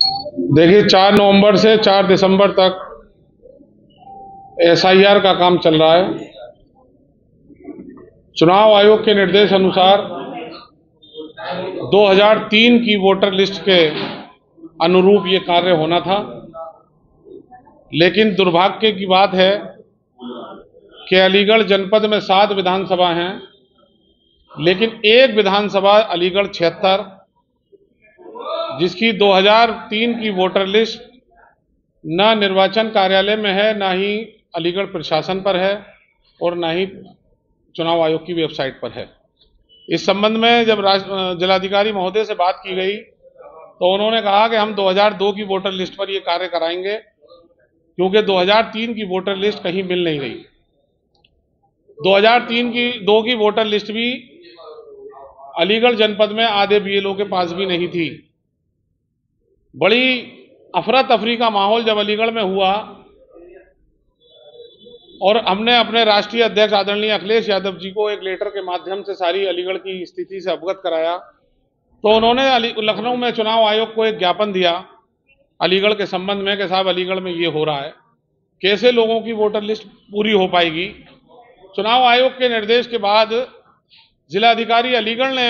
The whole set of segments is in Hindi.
देखिए, 4 नवंबर से 4 दिसंबर तक एसआईआर का काम चल रहा है। चुनाव आयोग के निर्देश अनुसार 2003 की वोटर लिस्ट के अनुरूप ये कार्य होना था, लेकिन दुर्भाग्य की बात है कि अलीगढ़ जनपद में 7 विधानसभा हैं, लेकिन एक विधानसभा अलीगढ़ 76, जिसकी 2003 की वोटर लिस्ट न निर्वाचन कार्यालय में है, ना ही अलीगढ़ प्रशासन पर है और ना ही चुनाव आयोग की वेबसाइट पर है। इस संबंध में जब जिलाधिकारी महोदय से बात की गई तो उन्होंने कहा कि हम 2002 की वोटर लिस्ट पर ये कार्य कराएंगे, क्योंकि 2003 की वोटर लिस्ट कहीं मिल नहीं गई। 2002 की वोटर लिस्ट भी अलीगढ़ जनपद में आधे बीएलओ के पास भी नहीं थी। बड़ी अफरा तफरी का माहौल जब अलीगढ़ में हुआ और हमने अपने राष्ट्रीय अध्यक्ष आदरणीय अखिलेश यादव जी को एक लेटर के माध्यम से सारी अलीगढ़ की स्थिति से अवगत कराया, तो उन्होंने लखनऊ में चुनाव आयोग को एक ज्ञापन दिया अलीगढ़ के संबंध में कि साहब अलीगढ़ में ये हो रहा है, कैसे लोगों की वोटर लिस्ट पूरी हो पाएगी। चुनाव आयोग के निर्देश के बाद जिलाधिकारी अलीगढ़ ने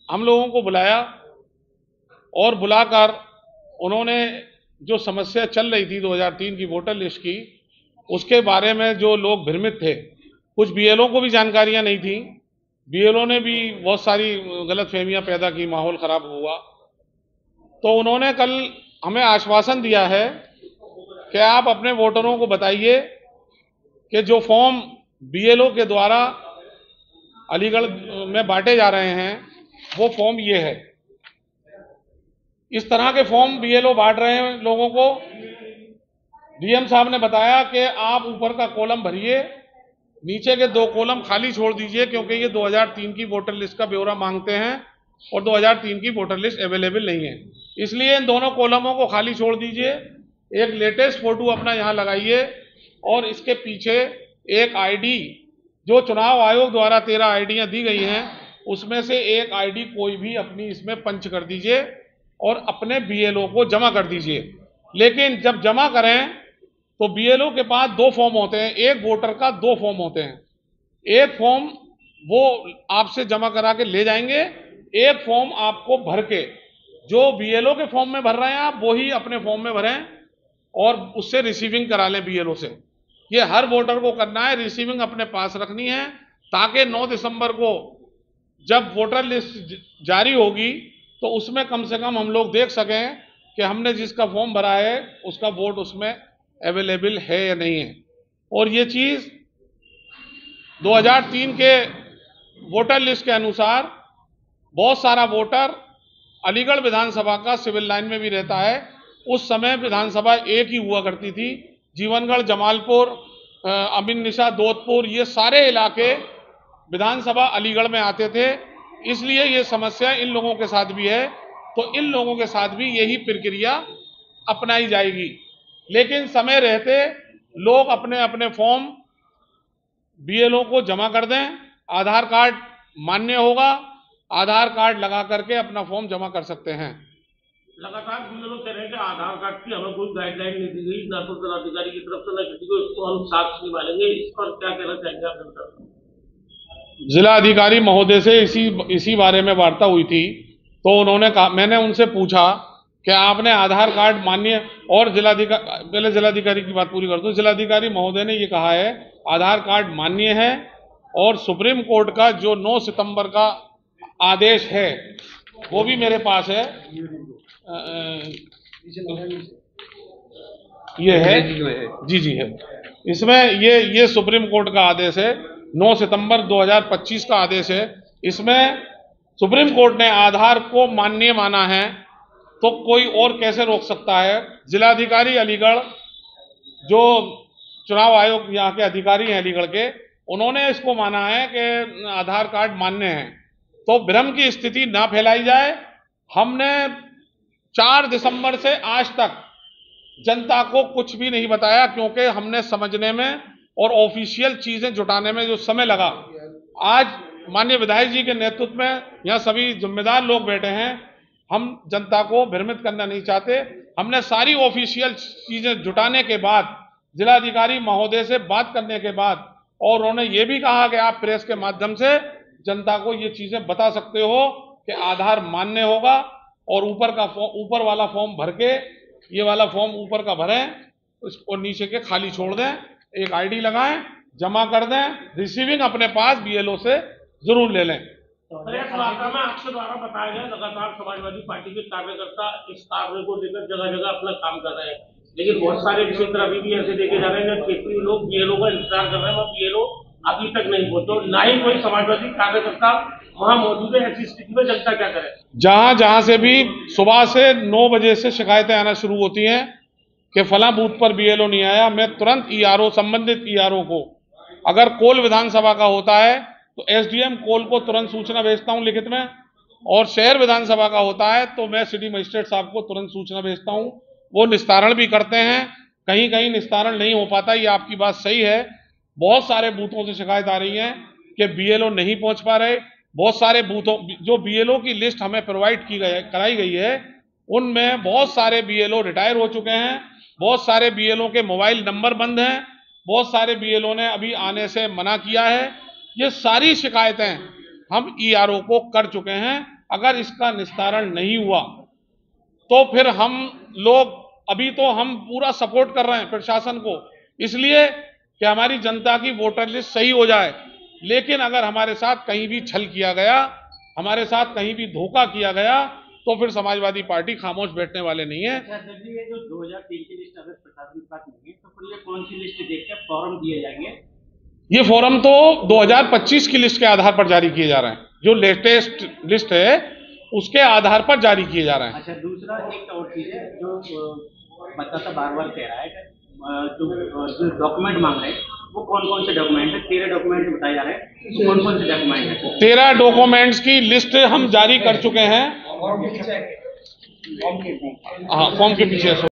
हम लोगों को बुलाया और बुलाकर उन्होंने जो समस्या चल रही थी 2003 की वोटर लिस्ट की, उसके बारे में जो लोग भ्रमित थे, कुछ बीएलओ को भी जानकारियां नहीं थी, बीएलओ ने भी बहुत सारी गलतफहमियां पैदा की, माहौल खराब हुआ। तो उन्होंने कल हमें आश्वासन दिया है कि आप अपने वोटरों को बताइए कि जो फॉर्म बीएलओ के द्वारा अलीगढ़ में बांटे जा रहे हैं वो फॉर्म ये है। इस तरह के फॉर्म बीएलओ बांट रहे हैं लोगों को। डीएम साहब ने बताया कि आप ऊपर का कॉलम भरिए, नीचे के 2 कॉलम खाली छोड़ दीजिए, क्योंकि ये 2003 की वोटर लिस्ट का ब्यौरा मांगते हैं और 2003 की वोटर लिस्ट अवेलेबल नहीं है, इसलिए इन दोनों कॉलमों को खाली छोड़ दीजिए। एक लेटेस्ट फोटो अपना यहाँ लगाइए और इसके पीछे एक आईडी, जो चुनाव आयोग द्वारा 13 आईडियां दी गई हैं, उसमें से एक आईडी कोई भी अपनी इसमें पंच कर दीजिए और अपने बीएलओ को जमा कर दीजिए। लेकिन जब जमा करें तो बीएलओ के पास 2 फॉर्म होते हैं, एक वोटर का 2 फॉर्म होते हैं। एक फॉर्म वो आपसे जमा करा के ले जाएंगे, एक फॉर्म आपको भर के, जो बीएलओ के फॉर्म में भर रहे हैं आप वही अपने फॉर्म में भरें और उससे रिसीविंग करा लें बीएलओ से। ये हर वोटर को करना है, रिसीविंग अपने पास रखनी है, ताकि 9 दिसंबर को जब वोटर लिस्ट जारी होगी तो उसमें कम से कम हम लोग देख सकें कि हमने जिसका फॉर्म भरा है उसका वोट उसमें अवेलेबल है या नहीं है। और ये चीज़ 2003 के वोटर लिस्ट के अनुसार बहुत सारा वोटर अलीगढ़ विधानसभा का सिविल लाइन में भी रहता है। उस समय विधानसभा एक ही हुआ करती थी। जीवनगढ़, जमालपुर, अमीन निशा, दोतपुर, ये सारे इलाके विधानसभा अलीगढ़ में आते थे, इसलिए ये समस्या इन लोगों के साथ भी है। तो इन लोगों के साथ भी यही प्रक्रिया अपनाई जाएगी, लेकिन समय रहते लोग अपने अपने फॉर्म बीएलओ को जमा कर दें। आधार कार्ड मान्य होगा, आधार कार्ड लगा करके अपना फॉर्म जमा कर सकते हैं। लगातार बीएलओ कह रहे हैं कि आधार कार्ड की हमें कोई गाइडलाइन नहीं दी गई, ना तो जिलाधिकारी की तरफ से, ना किसी को, इसको हम साक्ष्य नहीं मानेंगे। इस पर क्या कहना चाहेंगे आप जनता को? जिलाधिकारी महोदय से इसी बारे में वार्ता हुई थी, तो उन्होंने कहा, मैंने उनसे पूछा कि आपने आधार कार्ड मान्य, और पहले जिलाधिकारी की बात पूरी कर दूं। जिलाधिकारी महोदय ने ये कहा है आधार कार्ड मान्य है और सुप्रीम कोर्ट का जो 9 सितंबर का आदेश है वो भी मेरे पास है। ये है जी है, इसमें ये सुप्रीम कोर्ट का आदेश है, 9 सितंबर 2025 का आदेश है। इसमें सुप्रीम कोर्ट ने आधार को मान्य माना है, तो कोई और कैसे रोक सकता है। जिलाधिकारी अलीगढ़, जो चुनाव आयोग यहाँ के अधिकारी हैं अलीगढ़ के, उन्होंने इसको माना है कि आधार कार्ड मान्य है। तो भ्रम की स्थिति ना फैलाई जाए। हमने 4 दिसंबर से आज तक जनता को कुछ भी नहीं बताया, क्योंकि हमने समझने में और ऑफिशियल चीजें जुटाने में जो समय लगा, आज माननीय विधायक जी के नेतृत्व में यहाँ सभी जिम्मेदार लोग बैठे हैं, हम जनता को भ्रमित करना नहीं चाहते। हमने सारी ऑफिशियल चीजें जुटाने के बाद, जिलाधिकारी महोदय से बात करने के बाद, और उन्होंने ये भी कहा कि आप प्रेस के माध्यम से जनता को ये चीजें बता सकते हो कि आधार मान्य होगा, और ऊपर वाला फॉर्म भर के, ये वाला फॉर्म ऊपर का भरें और नीचे के खाली छोड़ दें, एक आईडी लगाएं, जमा कर दें, रिसीविंग अपने पास बीएलओ से जरूर ले लें। प्रेस वार्ता में आपके द्वारा बताया गया लगातार समाजवादी पार्टी के कार्यकर्ता इस कार्य को लेकर जगह जगह अपना काम कर रहे हैं, लेकिन बहुत सारे क्षेत्र अभी भी ऐसे देखे जा रहे हैं क्षेत्रीय लोग बीएलओ का इंतजार कर रहे हैं और बीएलओ अभी तक नहीं पहुंचे, ना ही कोई समाजवादी कार्यकर्ता वहां मौजूद है। ऐसी स्थिति में जनता क्या करे? जहां से भी सुबह से 9 बजे से शिकायतें आना शुरू होती हैं कि फला बूथ पर बीएलओ नहीं आया, मैं तुरंत ईआरओ, संबंधित ईआरओ को, अगर कोल विधानसभा का होता है तो एसडीएम कोल को तुरंत सूचना भेजता हूं लिखित में, और शहर विधानसभा का होता है तो मैं सिटी मजिस्ट्रेट साहब को तुरंत सूचना भेजता हूं। वो निस्तारण भी करते हैं, कहीं कहीं निस्तारण नहीं हो पाता, ये आपकी बात सही है। बहुत सारे बूथों से शिकायत आ रही है कि बीएलओ नहीं पहुंच पा रहे। बहुत सारे बूथों, जो बीएलओ की लिस्ट हमें प्रोवाइड कराई गई है, उनमें बहुत सारे बीएलओ रिटायर हो चुके हैं, बहुत सारे बीएलओ के मोबाइल नंबर बंद हैं, बहुत सारे बीएलओ ने अभी आने से मना किया है। ये सारी शिकायतें हम ईआरओ को कर चुके हैं। अगर इसका निस्तारण नहीं हुआ तो फिर हम लोग, अभी तो हम पूरा सपोर्ट कर रहे हैं प्रशासन को, इसलिए कि हमारी जनता की वोटर लिस्ट सही हो जाए, लेकिन अगर हमारे साथ कहीं भी छल किया गया, हमारे साथ कहीं भी धोखा किया गया, तो फिर समाजवादी पार्टी खामोश बैठने वाले नहीं है। ये जो 2003 की लिस्ट अगर प्रशासन के पास नहीं है तो फिर ये कौन सी लिस्ट देख के फॉर्म दिए जाएंगे? ये फॉर्म तो 2025 की लिस्ट के आधार पर जारी किए जा रहे हैं, जो लेटेस्ट लिस्ट है उसके आधार पर जारी किए जा रहे हैं। अच्छा, दूसरा एक और चीज है जो मतदाता बार बार कह रहा है जो डॉक्यूमेंट मांग रहे हैं वो कौन कौन से डॉक्यूमेंट है? 13 डॉक्यूमेंट बताए जा रहे हैं, तो कौन कौन से डॉक्यूमेंट है? 13 डॉक्यूमेंट्स की लिस्ट हम जारी कर चुके हैं। हाँ, फॉर्म के पीछे